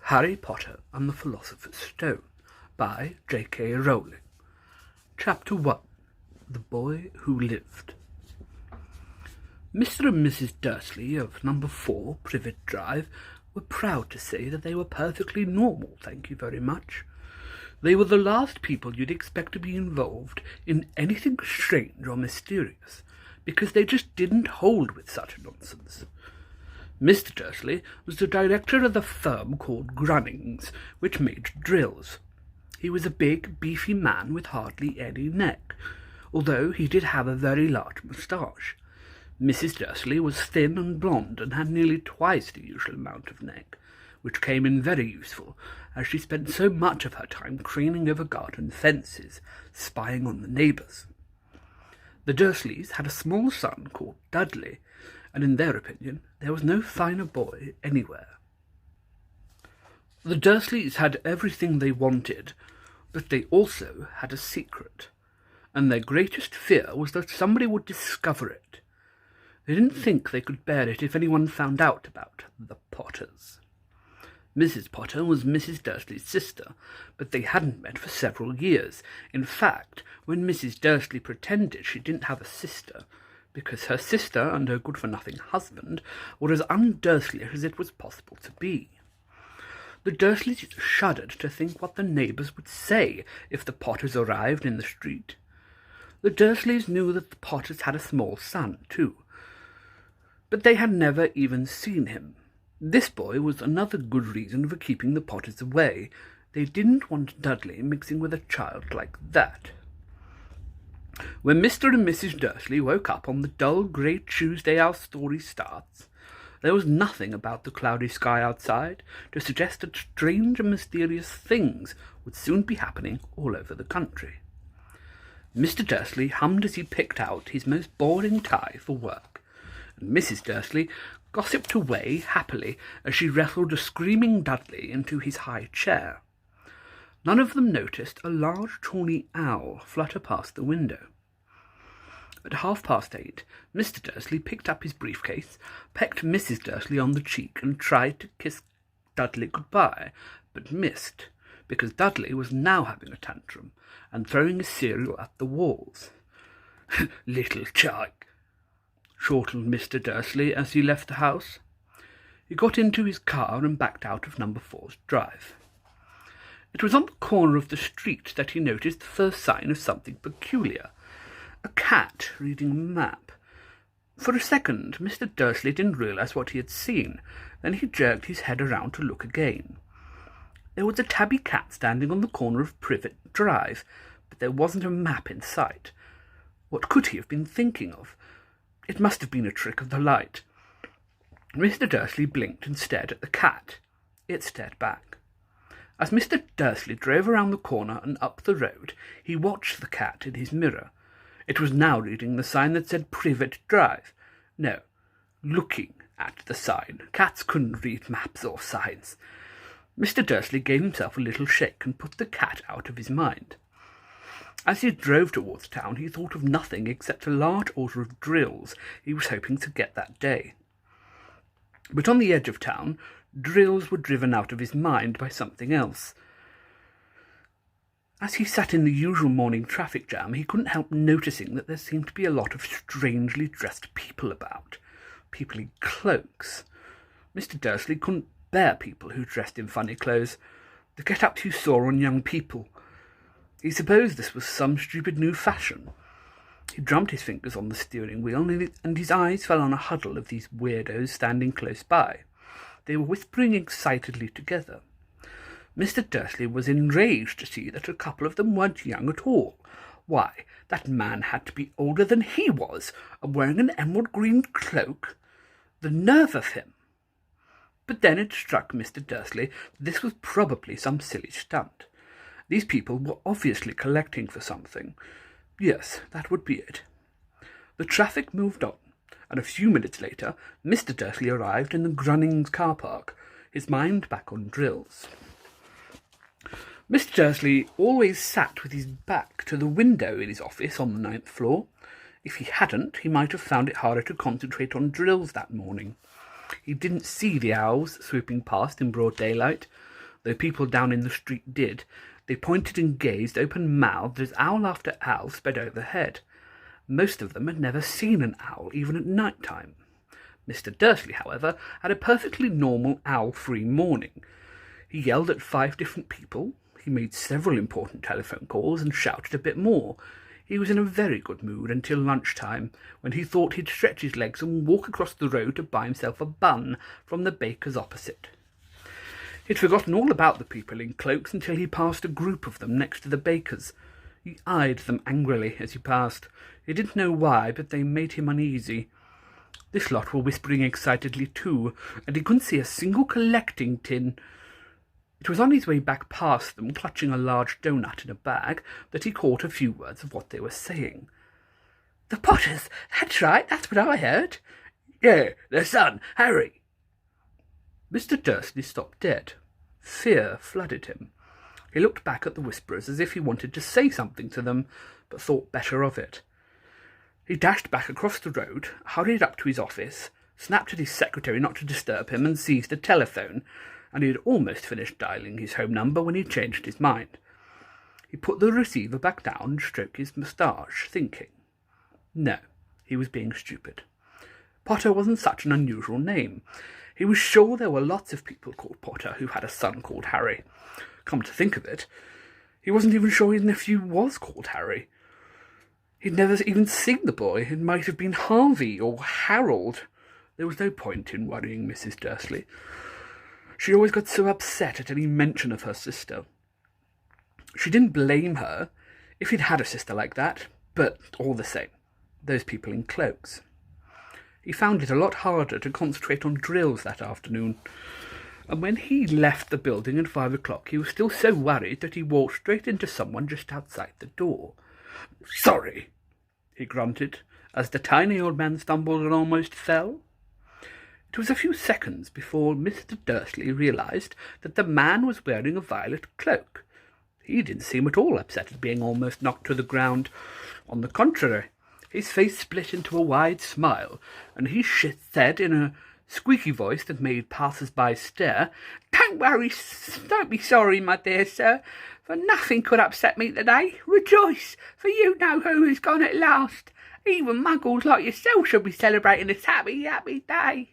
Harry Potter and the Philosopher's Stone by J.K. Rowling. Chapter 1. The Boy Who Lived. Mr. and Mrs. Dursley of number 4 Privet Drive were proud to say that they were perfectly normal, thank you very much. They were the last people you'd expect to be involved in anything strange or mysterious, because they just didn't hold with such nonsense. Mr. Dursley was the director of the firm called Grunnings, which made drills. He was a big, beefy man with hardly any neck, although he did have a very large moustache. Mrs. Dursley was thin and blonde and had nearly twice the usual amount of neck, which came in very useful, as she spent so much of her time craning over garden fences, spying on the neighbours. The Dursleys had a small son called Dudley, and in their opinion there was no finer boy anywhere. The Dursleys had everything they wanted, but they also had a secret, and their greatest fear was that somebody would discover it. They didn't think they could bear it if anyone found out about the Potters. Mrs. Potter was Mrs. Dursley's sister, but they hadn't met for several years. In fact, when Mrs. Dursley pretended she didn't have a sister, because her sister and her good-for-nothing husband were as un-Dursley as it was possible to be. The Dursleys shuddered to think what the neighbours would say if the Potters arrived in the street. The Dursleys knew that the Potters had a small son, too, but they had never even seen him. This boy was another good reason for keeping the Potters away. They didn't want Dudley mixing with a child like that. When Mr. and Mrs. Dursley woke up on the dull grey Tuesday our story starts, there was nothing about the cloudy sky outside to suggest that strange and mysterious things would soon be happening all over the country. Mr. Dursley hummed as he picked out his most boring tie for work, and Mrs. Dursley gossiped away happily as she wrestled a screaming Dudley into his high chair. None of them noticed a large tawny owl flutter past the window. At 8:30, Mr. Dursley picked up his briefcase, pecked Mrs. Dursley on the cheek, and tried to kiss Dudley goodbye, but missed, because Dudley was now having a tantrum and throwing his cereal at the walls. "Little chike," chortled Mr. Dursley as he left the house. He got into his car and backed out of number 4's drive. It was on the corner of the street that he noticed the first sign of something peculiar. A cat reading a map. For a second, Mr. Dursley didn't realise what he had seen. Then he jerked his head around to look again. There was a tabby cat standing on the corner of Privet Drive, but there wasn't a map in sight. What could he have been thinking of? It must have been a trick of the light. Mr. Dursley blinked and stared at the cat. It stared back. As Mr. Dursley drove around the corner and up the road, he watched the cat in his mirror. It was now reading the sign that said Privet Drive. No, looking at the sign. Cats couldn't read maps or signs. Mr. Dursley gave himself a little shake and put the cat out of his mind. As he drove towards town, he thought of nothing except a large order of drills he was hoping to get that day. But on the edge of town, drills were driven out of his mind by something else. As he sat in the usual morning traffic jam, he couldn't help noticing that there seemed to be a lot of strangely dressed people about, people in cloaks. Mr. Dursley couldn't bear people who dressed in funny clothes, the get-ups you saw on young people. He supposed this was some stupid new fashion. He drummed his fingers on the steering wheel, and his eyes fell on a huddle of these weirdos standing close by. They were whispering excitedly together. Mr. Dursley was enraged to see that a couple of them weren't young at all. Why, that man had to be older than he was, and wearing an emerald green cloak. The nerve of him! But then it struck Mr. Dursley that this was probably some silly stunt. These people were obviously collecting for something. Yes, that would be it. The traffic moved on, and a few minutes later Mr. Dursley arrived in the Grunnings car park, his mind back on drills. Mr. Dursley always sat with his back to the window in his office on the 9th floor. If he hadn't, he might have found it harder to concentrate on drills that morning. He didn't see the owls swooping past in broad daylight, Though people down in the street did, they pointed and gazed open-mouthed as owl after owl sped overhead. Most of them had never seen an owl, even at night-time. Mr. Dursley, however, had a perfectly normal owl-free morning. He yelled at 5 different people, he made several important telephone calls, and shouted a bit more. He was in a very good mood until lunchtime, when he thought he'd stretch his legs and walk across the road to buy himself a bun from the baker's opposite. He'd forgotten all about the people in cloaks until he passed a group of them next to the baker's. He eyed them angrily as he passed. He didn't know why, but they made him uneasy. This lot were whispering excitedly too, and he couldn't see a single collecting tin. It was on his way back past them, clutching a large doughnut in a bag, that he caught a few words of what they were saying. "The Potters! That's right, that's what I heard." "Yeah, their son, Harry." Mr. Dursley stopped dead. Fear flooded him. He looked back at the whisperers as if he wanted to say something to them, but thought better of it. He dashed back across the road, hurried up to his office, snapped at his secretary not to disturb him, and seized a telephone, and he had almost finished dialing his home number when he changed his mind. He put the receiver back down and stroked his moustache, thinking. No, he was being stupid. Potter wasn't such an unusual name. He was sure there were lots of people called Potter who had a son called Harry. Come to think of it, he wasn't even sure his nephew was called Harry. He'd never even seen the boy. It might have been Harvey or Harold. There was no point in worrying Mrs. Dursley. She always got so upset at any mention of her sister. She didn't blame her if he'd had a sister like that, but all the same, those people in cloaks. He found it a lot harder to concentrate on drills that afternoon, and when he left the building at 5 o'clock he was still so worried that he walked straight into someone just outside the door. "Sorry," he grunted, as the tiny old man stumbled and almost fell. It was a few seconds before Mr. Dursley realised that the man was wearing a violet cloak. He didn't seem at all upset at being almost knocked to the ground. On the contrary, his face split into a wide smile, and he said in a squeaky voice that made passers-by stare, Don't be sorry, my dear sir, for nothing could upset me today. Rejoice, for you know who is gone at last. Even muggles like yourself shall be celebrating this happy, happy day."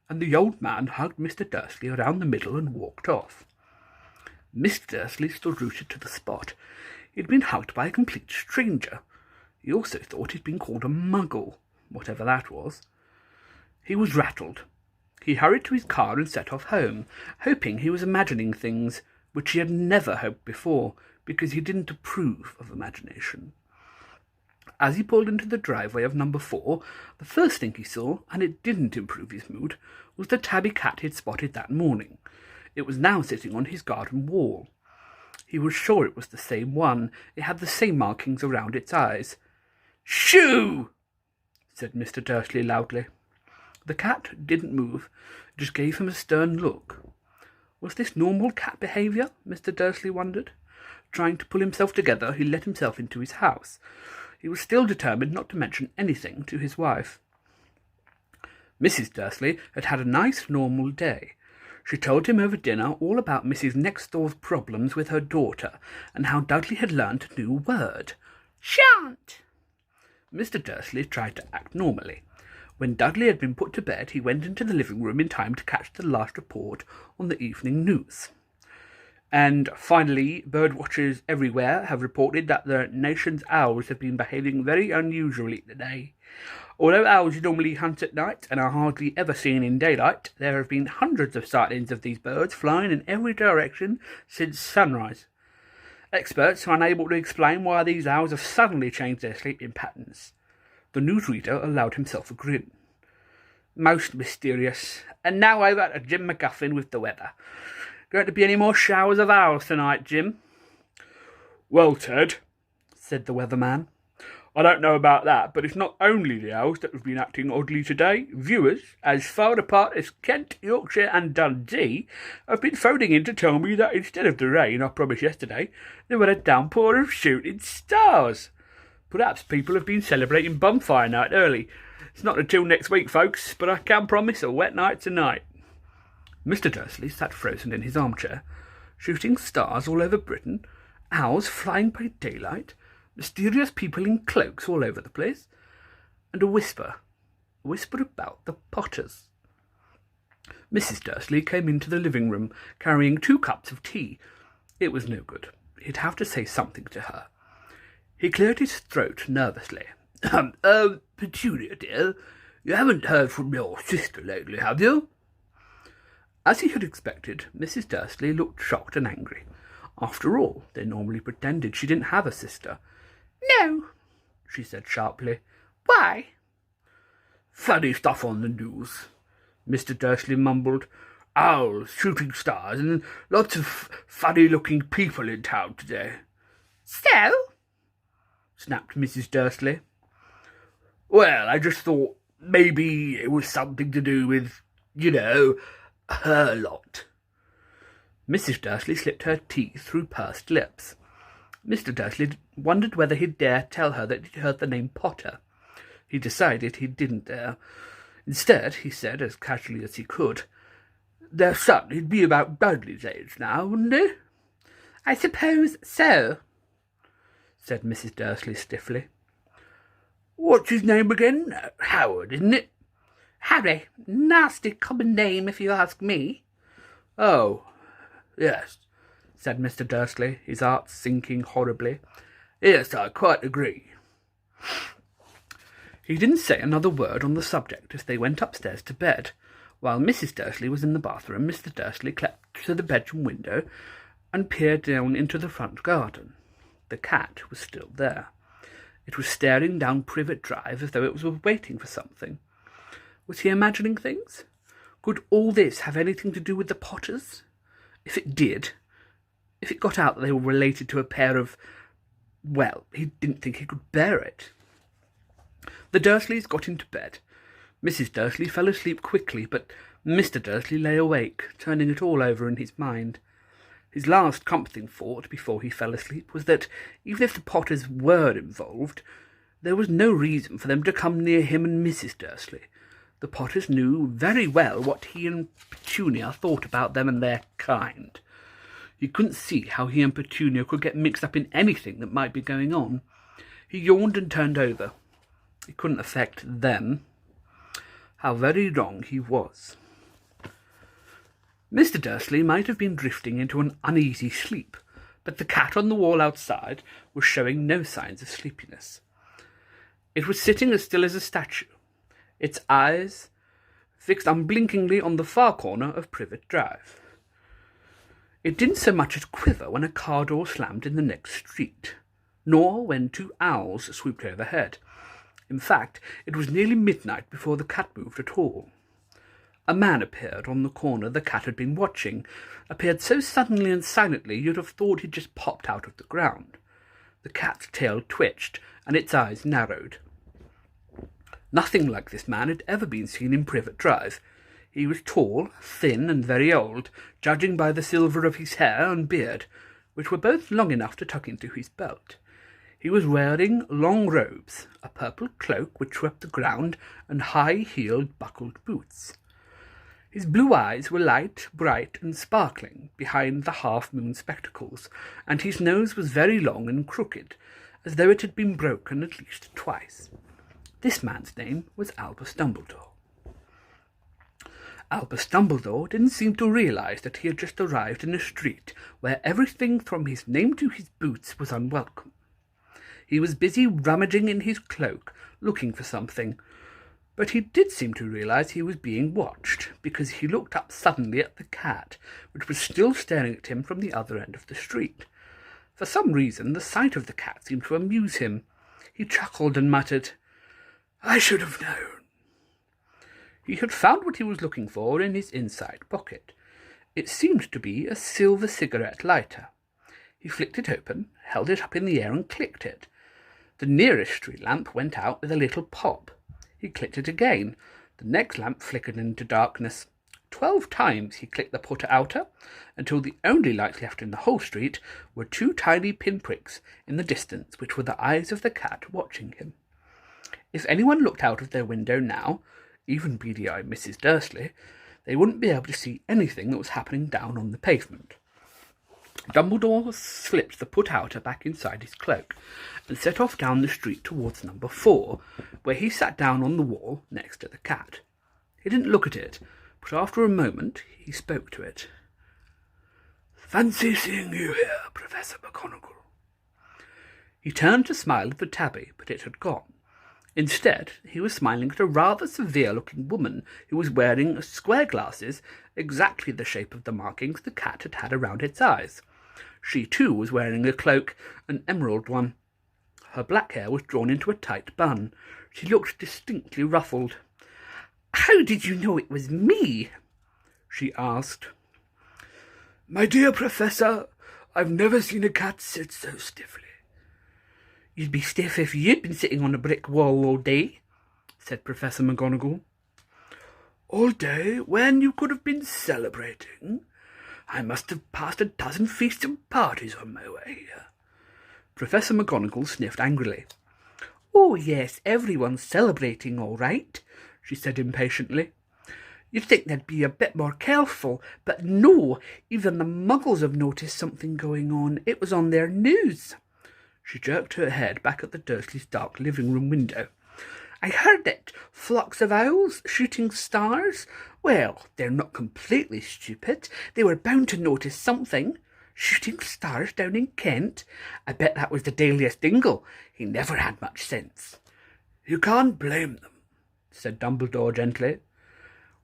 And the old man hugged Mr. Dursley around the middle and walked off. Mr. Dursley stood rooted to the spot. He had been hugged by a complete stranger. He also thought he'd been called a muggle, whatever that was. He was rattled. He hurried to his car and set off home, hoping he was imagining things which he had never hoped before, because he didn't approve of imagination. As he pulled into the driveway of number 4, the first thing he saw, and it didn't improve his mood, was the tabby cat he'd spotted that morning. It was now sitting on his garden wall. He was sure it was the same one. It had the same markings around its eyes. "Shoo!" said Mr. Dursley loudly. The cat didn't move, just gave him a stern look. Was this normal cat behaviour? Mr. Dursley wondered. Trying to pull himself together, he let himself into his house. He was still determined not to mention anything to his wife. Mrs. Dursley had had a nice, normal day. She told him over dinner all about Mrs. Next-door's problems with her daughter, and how Dudley had learnt a new word. "Shan't." Mr. Dursley tried to act normally. When Dudley had been put to bed, he went into the living room in time to catch the last report on the evening news. And finally, bird watchers everywhere have reported that the nation's owls have been behaving very unusually today. Although owls normally hunt at night and are hardly ever seen in daylight, there have been hundreds of sightings of these birds flying in every direction since sunrise. Experts are unable to explain why these owls have suddenly changed their sleeping patterns. The newsreader allowed himself a grin. "Most mysterious. And now over to Jim McGuffin with the weather. Going to be any more showers of owls tonight, Jim?" "Well, Ted," said the weatherman, "I don't know about that, but it's not only the owls that have been acting oddly today. Viewers, as far apart as Kent, Yorkshire and Dundee, have been phoning in to tell me that instead of the rain I promised yesterday, there were a downpour of shooting stars. Perhaps people have been celebrating bonfire night early. It's not until next week, folks, but I can promise a wet night tonight." Mr. Dursley sat frozen in his armchair. Shooting stars all over Britain, owls flying by daylight, mysterious people in cloaks all over the place, and a whisper about the Potters. Mrs. Dursley came into the living room, carrying 2 cups of tea. It was no good. He'd have to say something to her. He cleared his throat nervously. Petunia, dear, you haven't heard from your sister lately, have you? As he had expected, Mrs. Dursley looked shocked and angry. After all, they normally pretended she didn't have a sister. No, she said sharply. Why? Funny stuff on the news, Mr. Dursley mumbled. Owls, shooting stars, and lots of funny-looking people in town today. So? Snapped Mrs. Dursley. Well, I just thought maybe it was something to do with, her lot. Mrs. Dursley slipped her tea through pursed lips. Mr. Dursley wondered whether he'd dare tell her that he'd heard the name Potter. He decided he didn't dare. Instead, he said, as casually as he could, "Their son, he'd be about Dudley's age now, wouldn't he?" "I suppose so," said Mrs. Dursley stiffly. "What's his name again? Howard, isn't it?" "Harry. Nasty common name, if you ask me." "Oh, yes," said Mr. Dursley, his heart sinking horribly. "Yes, I quite agree." He didn't say another word on the subject as they went upstairs to bed. While Mrs. Dursley was in the bathroom, Mr. Dursley crept to the bedroom window and peered down into the front garden. The cat was still there. It was staring down Privet Drive as though it was waiting for something. Was he imagining things? Could all this have anything to do with the Potters? If it did, if it got out that they were related to a pair of... Well, he didn't think he could bear it. The Dursleys got into bed. Mrs. Dursley fell asleep quickly, but Mr. Dursley lay awake, turning it all over in his mind. His last comforting thought before he fell asleep was that, even if the Potters were involved, there was no reason for them to come near him and Mrs. Dursley. The Potters knew very well what he and Petunia thought about them and their kind. He couldn't see how he and Petunia could get mixed up in anything that might be going on. He yawned and turned over. It couldn't affect them. How very wrong he was. Mr. Dursley might have been drifting into an uneasy sleep, but the cat on the wall outside was showing no signs of sleepiness. It was sitting as still as a statue, its eyes fixed unblinkingly on the far corner of Privet Drive. It didn't so much as quiver when a car door slammed in the next street, nor when 2 owls swooped overhead. In fact, it was nearly midnight before the cat moved at all. A man appeared on the corner the cat had been watching, appeared so suddenly and silently you'd have thought he'd just popped out of the ground. The cat's tail twitched, and its eyes narrowed. Nothing like this man had ever been seen in Privet Drive. He was tall, thin, and very old, judging by the silver of his hair and beard, which were both long enough to tuck into his belt. He was wearing long robes, a purple cloak which swept the ground, and high-heeled buckled boots. His blue eyes were light, bright, and sparkling behind the half-moon spectacles, and his nose was very long and crooked, as though it had been broken at least twice. This man's name was Albus Dumbledore. Albus Dumbledore didn't seem to realise that he had just arrived in a street where everything from his name to his boots was unwelcome. He was busy rummaging in his cloak, looking for something, but he did seem to realise he was being watched, because he looked up suddenly at the cat, which was still staring at him from the other end of the street. For some reason, the sight of the cat seemed to amuse him. He chuckled and muttered, "I should have known." He had found what he was looking for in his inside pocket. It seemed to be a silver cigarette lighter. He flicked it open, held it up in the air, and clicked it. The nearest street lamp went out with a little pop. He clicked it again. The next lamp flickered into darkness. 12 times he clicked the putter outer, until the only lights left in the whole street were 2 tiny pinpricks in the distance, which were the eyes of the cat watching him. If anyone looked out of their window now, even beady-eyed Mrs. Dursley, They wouldn't be able to see anything that was happening down on the pavement. Dumbledore slipped the put-outer back inside his cloak and set off down the street towards number 4, where he sat down on the wall next to the cat. He didn't look at it, but after a moment he spoke to it. "Fancy seeing you here, Professor McGonagall." He turned to smile at the tabby, but it had gone. Instead, he was smiling at a rather severe-looking woman who was wearing square glasses, exactly the shape of the markings the cat had had around its eyes. She, too, was wearing a cloak, an emerald one. Her black hair was drawn into a tight bun. She looked distinctly ruffled. "How did you know it was me?" she asked. "My dear Professor, I've never seen a cat sit so stiffly." "You'd be stiff if you'd been sitting on a brick wall all day," said Professor McGonagall. "All day, when you could have been celebrating? I must have passed a dozen feasts and parties on my way here." Professor McGonagall sniffed angrily. "Oh, yes, everyone's celebrating all right," she said impatiently. "You'd think they'd be a bit more careful, but no, even the Muggles have noticed something going on. It was on their news." She jerked her head back at the Dursleys' dark living-room window. "I heard it. Flocks of owls shooting stars. Well, they're not completely stupid. They were bound to notice something. Shooting stars down in Kent. I bet that was the Dailiest Dingle. He never had much sense." "You can't blame them," said Dumbledore gently.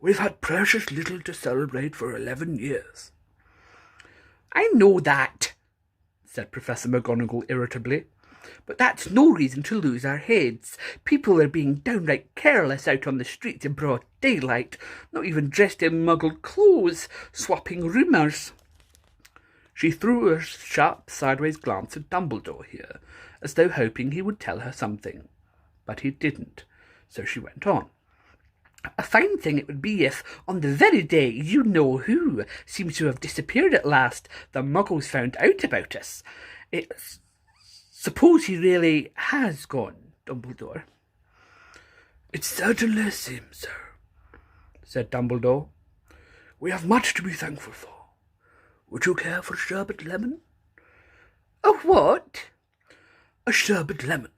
"We've had precious little to celebrate for 11 years. "I know that," said Professor McGonagall irritably, "but that's no reason to lose our heads. People are being downright careless out on the streets in broad daylight, not even dressed in Muggle clothes, swapping rumours." She threw a sharp sideways glance at Dumbledore here, as though hoping he would tell her something. But he didn't, so she went on. "A fine thing it would be if, on the very day you-know-who seems to have disappeared at last, the Muggles found out about us. Suppose he really has gone, Dumbledore." "It certainly seems so," said Dumbledore. "We have much to be thankful for. Would you care for sherbet lemon?" "A what?" "A sherbet lemon,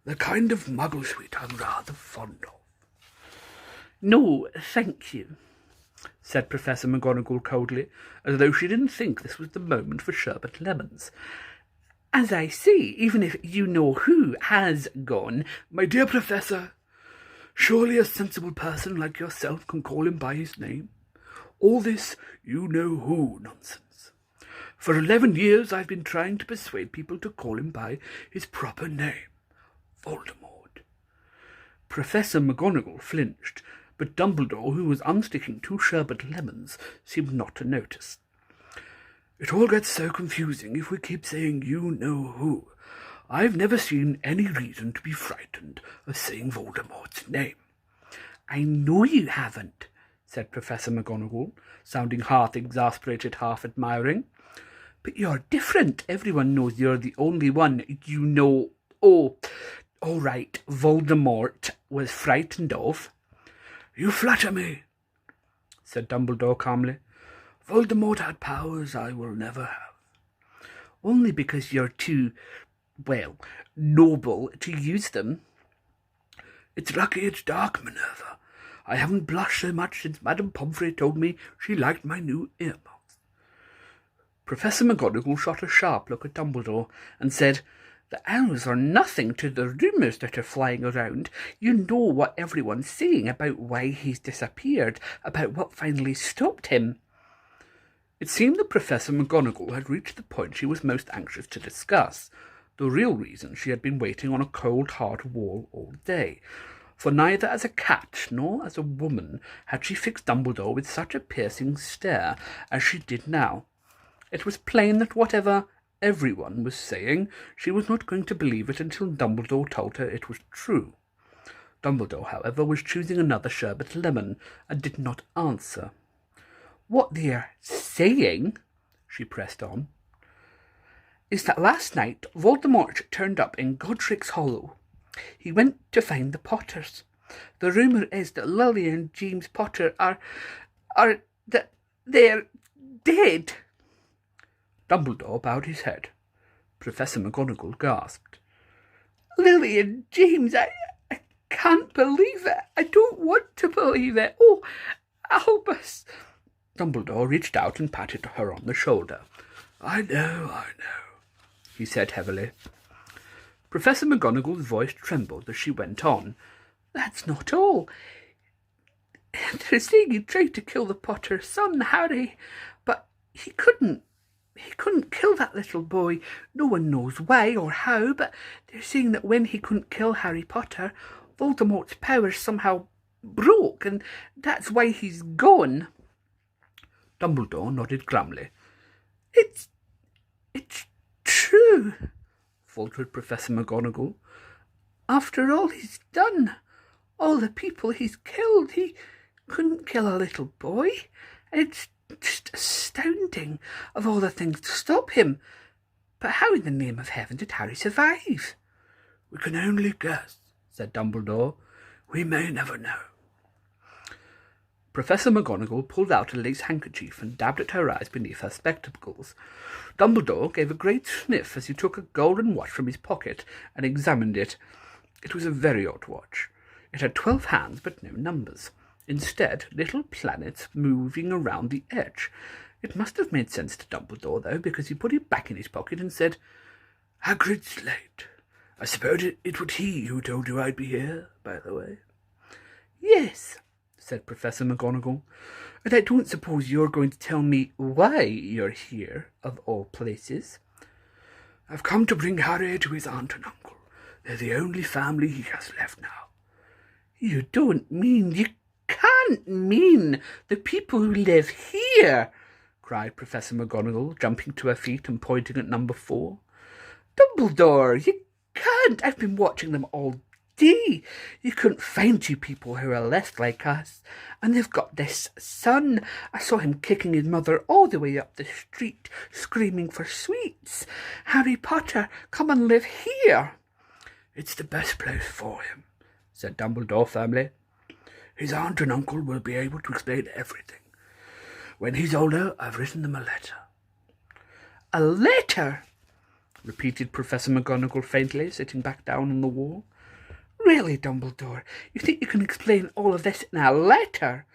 the kind of Muggle sweet I'm rather fond of." "No, thank you," said Professor McGonagall coldly, as though she didn't think this was the moment for sherbet lemons. "As I say, even if you-know-who has gone—" "My dear Professor, surely a sensible person like yourself can call him by his name. All this you-know-who nonsense. For 11 years I've been trying to persuade people to call him by his proper name, Voldemort." Professor McGonagall flinched, but Dumbledore, who was unsticking 2 sherbet lemons, seemed not to notice. "It all gets so confusing if we keep saying you-know-who. I've never seen any reason to be frightened of saying Voldemort's name." "I know you haven't," said Professor McGonagall, sounding half exasperated, half admiring. "But you're different. Everyone knows you're the only one you-know. Oh, all right, Voldemort was frightened of." "You flatter me," said Dumbledore calmly. "Voldemort had powers I will never have." "Only because you're too, well, noble to use them." "It's lucky it's dark, Minerva. I haven't blushed so much since Madame Pomfrey told me she liked my new earmuffs." Professor McGonagall shot a sharp look at Dumbledore and said, "The owls are nothing to the rumours that are flying around. You know what everyone's saying about why he's disappeared, about what finally stopped him." It seemed that Professor McGonagall had reached the point she was most anxious to discuss, the real reason she had been waiting on a cold, hard wall all day, for neither as a cat nor as a woman had she fixed Dumbledore with such a piercing stare as she did now. It was plain that whatever everyone was saying, she was not going to believe it until Dumbledore told her it was true. Dumbledore, however, was choosing another sherbet lemon, and did not answer. "What they're saying," she pressed on, "is that last night Voldemort turned up in Godric's Hollow. He went to find the Potters. The rumour is that Lily and James Potter are they're dead. Dumbledore bowed his head. Professor McGonagall gasped. Lily and James, I can't believe it. I don't want to believe it. Oh, Albus. Dumbledore reached out and patted her on the shoulder. I know, he said heavily. Professor McGonagall's voice trembled as she went on. That's not all. They're saying he tried to kill the Potter's son, Harry, but he couldn't. He couldn't kill that little boy. No one knows why or how, but they're saying that when he couldn't kill Harry Potter, Voldemort's powers somehow broke, and that's why he's gone. Dumbledore nodded glumly. It's true, faltered Professor McGonagall. After all he's done, all the people he's killed, he couldn't kill a little boy. It's just astounding, of all the things to stop him. But how in the name of heaven did Harry survive? We can only guess, said Dumbledore. We may never know. Professor McGonagall pulled out a lace handkerchief and dabbed at her eyes beneath her spectacles. Dumbledore gave a great sniff as he took a golden watch from his pocket and examined it. It was a very odd watch. It had 12 hands but no numbers. Instead, little planets moving around the edge. It must have made sense to Dumbledore, though, because he put it back in his pocket and said, Hagrid's slate. I suppose it was he who told you I'd be here, by the way. Yes, said Professor McGonagall, and I don't suppose you're going to tell me why you're here, of all places. I've come to bring Harry to his aunt and uncle. They're the only family he has left now. You can't mean the people who live here, cried Professor McGonagall, jumping to her feet and pointing at number 4. Dumbledore, you can't. I've been watching them all day. You couldn't find 2 people who are less like us. And they've got this son. I saw him kicking his mother all the way up the street, screaming for sweets. Harry Potter, come and live here. It's the best place for him, said Dumbledore firmly. His aunt and uncle will be able to explain everything. When he's older, I've written them a letter. A letter? Repeated Professor McGonagall faintly, sitting back down on the wall. Really, Dumbledore, you think you can explain all of this in a letter?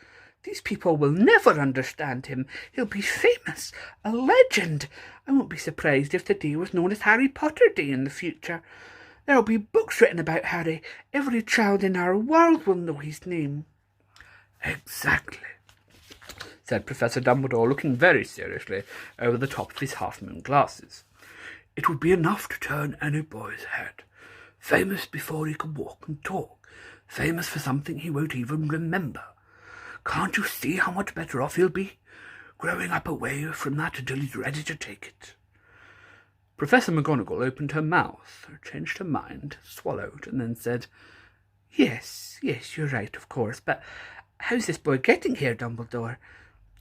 These people will never understand him. He'll be famous, a legend. I won't be surprised if the day was known as Harry Potter Day in the future. There'll be books written about Harry. Every child in our world will know his name. Exactly, said Professor Dumbledore, looking very seriously over the top of his half-moon glasses. It would be enough to turn any boy's head. Famous before he can walk and talk. Famous for something he won't even remember. Can't you see how much better off he'll be? Growing up away from that until he's ready to take it. Professor McGonagall opened her mouth, changed her mind, swallowed, and then said, Yes, you're right, of course, but how's this boy getting here, Dumbledore?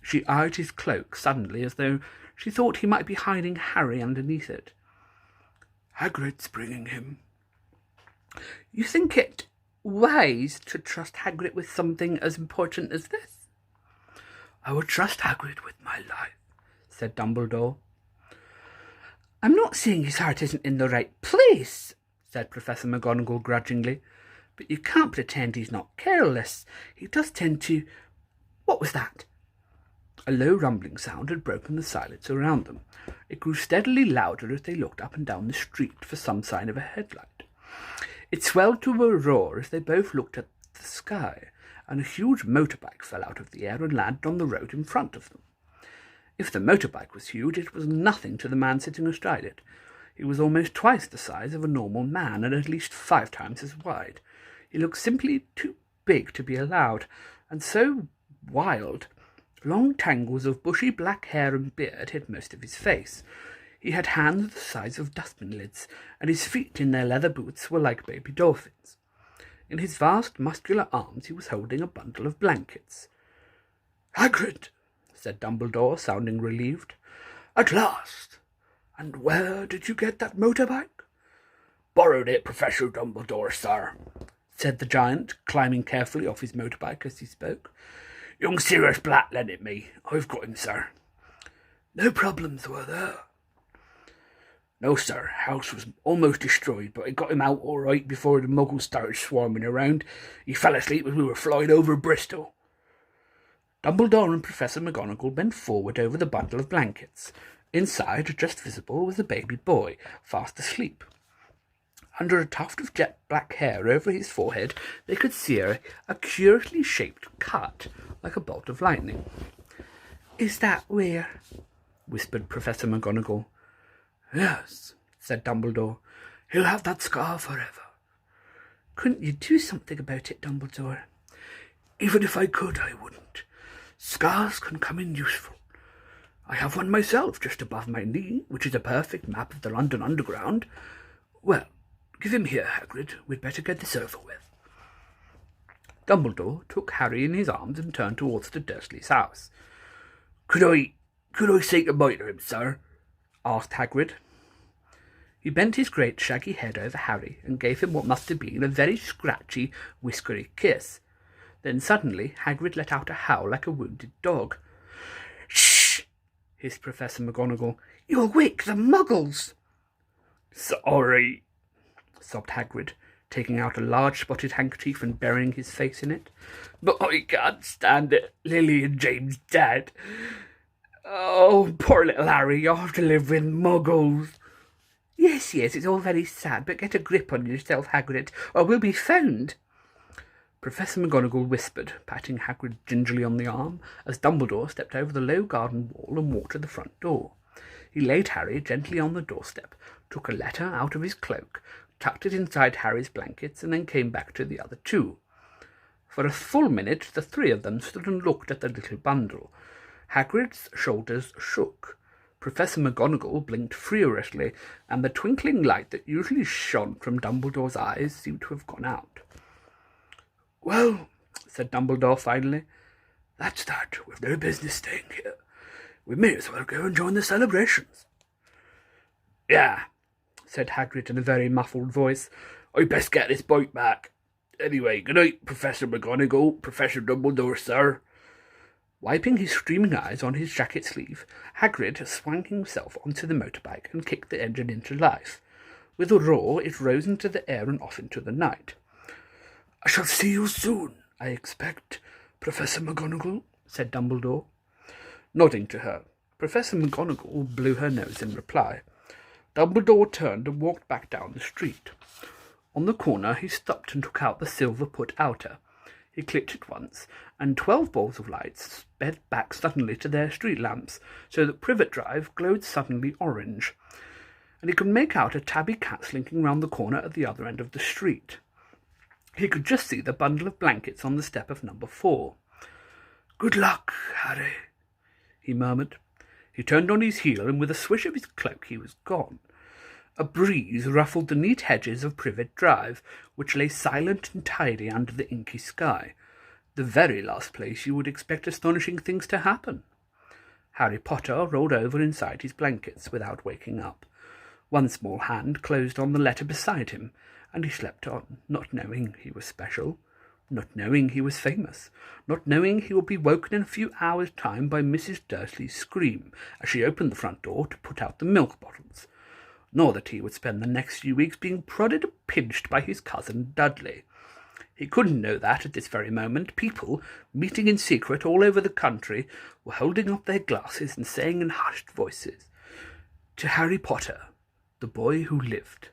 She eyed his cloak suddenly as though she thought he might be hiding Harry underneath it. Hagrid's bringing him. You think it wise to trust Hagrid with something as important as this? I would trust Hagrid with my life, said Dumbledore. I'm not saying his heart isn't in the right place, said Professor McGonagall grudgingly, but you can't pretend he's not careless. He does tend to... What was that? A low rumbling sound had broken the silence around them. It grew steadily louder as they looked up and down the street for some sign of a headlight. It swelled to a roar as they both looked at the sky, and a huge motorbike fell out of the air and landed on the road in front of them. If the motorbike was huge, it was nothing to the man sitting astride it. He was almost twice the size of a normal man and at least 5 times as wide. He looked simply too big to be allowed, and so wild. Long tangles of bushy black hair and beard hid most of his face. He had hands the size of dustbin lids, and his feet in their leather boots were like baby dolphins. In his vast muscular arms he was holding a bundle of blankets. Hagrid, said Dumbledore, sounding relieved. At last! And where did you get that motorbike? Borrowed it, Professor Dumbledore, sir, said the giant, climbing carefully off his motorbike as he spoke. Young Sirius Black lent it me. I've got him, sir. No problems, were there? No, sir. House was almost destroyed, but I got him out all right before the muggles started swarming around. He fell asleep as we were flying over Bristol. Dumbledore and Professor McGonagall bent forward over the bundle of blankets. Inside, just visible, was a baby boy, fast asleep. Under a tuft of jet black hair over his forehead, they could see a curiously shaped cut, like a bolt of lightning. "Is that where?" whispered Professor McGonagall. Yes, said Dumbledore. he'll have that scar forever. "Couldn't you do something about it, Dumbledore?" Even if I could, I wouldn't. Scars can come in useful. I have one myself just above my knee, which is a perfect map of the London Underground. Well, give him here, Hagrid. We'd better get this over with. Dumbledore took Harry in his arms and turned towards the Dursleys' house. Could I say goodbye to him, sir? asked Hagrid. He bent his great shaggy head over Harry and gave him what must have been a very scratchy, whiskery kiss. Then suddenly Hagrid let out a howl like a wounded dog. "Shh!" hissed Professor McGonagall. "You'll wake the Muggles." Sorry, sobbed Hagrid, taking out a large spotted handkerchief and burying his face in it. but I can't stand it. Lily and James dead. Oh, poor little Harry, you'll have to live with Muggles. Yes, it's all very sad, but get a grip on yourself, Hagrid, or we'll be found." Professor McGonagall whispered, patting Hagrid gingerly on the arm, as Dumbledore stepped over the low garden wall and walked to the front door. He laid Harry gently on the doorstep, took a letter out of his cloak, tucked it inside Harry's blankets, and then came back to the other two. For a full minute the three of them stood and looked at the little bundle. Hagrid's shoulders shook. Professor McGonagall blinked furiously, and the twinkling light that usually shone from Dumbledore's eyes seemed to have gone out. Well, said Dumbledore finally, that's that. We've no business staying here. We may as well go and join the celebrations. Yeah, said Hagrid in a very muffled voice. I'd best get this bite back. Anyway, good night, Professor McGonagall, Professor Dumbledore, sir. Wiping his streaming eyes on his jacket sleeve, Hagrid swung himself onto the motorbike and kicked the engine into life. With a roar, it rose into the air and off into the night. I shall see you soon, I expect, Professor McGonagall, said Dumbledore. Nodding to her, Professor McGonagall blew her nose in reply. Dumbledore turned and walked back down the street. On the corner he stopped and took out the silver put-outer. He clicked it once, and 12 balls of light sped back suddenly to their street lamps, so that Privet Drive glowed suddenly orange, and he could make out a tabby cat slinking round the corner at the other end of the street. He could just see the bundle of blankets on the step of number 4. Good luck, Harry, he murmured. He turned on his heel, and with a swish of his cloak he was gone. A breeze ruffled the neat hedges of Privet Drive, which lay silent and tidy under the inky sky, the very last place you would expect astonishing things to happen. Harry Potter rolled over inside his blankets without waking up. One small hand closed on the letter beside him, and he slept on, not knowing he was special, not knowing he was famous, not knowing he would be woken in a few hours' time by Mrs. Dursley's scream as she opened the front door to put out the milk bottles, nor that he would spend the next few weeks being prodded and pinched by his cousin Dudley. He couldn't know that at this very moment people, meeting in secret all over the country, were holding up their glasses and saying in hushed voices, "To Harry Potter, the boy who lived."